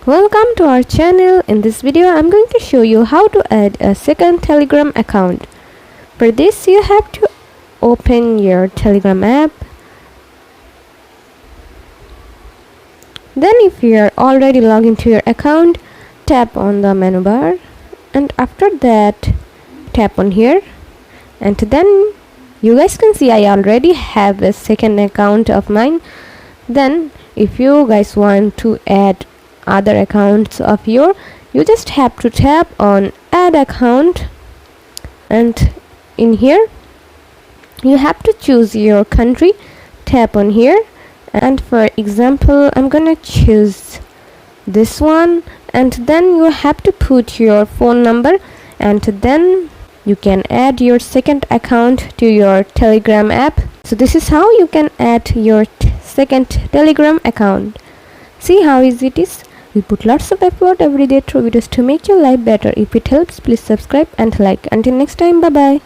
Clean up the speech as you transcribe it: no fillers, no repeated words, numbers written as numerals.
Welcome to our channel. In this video I'm going to show you how to add a second Telegram account. For this you have to open your Telegram app. Then if you are already logged into your account, tap on the menu bar, and after that tap on here, and then you guys can see I already have a second account of mine. Then if you guys want to add other accounts of your, you just have to tap on add account, and in here you have to choose your country. Tap on here, and for example I'm gonna choose this one, and then you have to put your phone number, and then you can add your second account to your Telegram app. So this is how you can add your second Telegram account. See how easy it is. We put lots of effort every day through videos to make your life better. If it helps, please subscribe and like. Until next time, bye bye.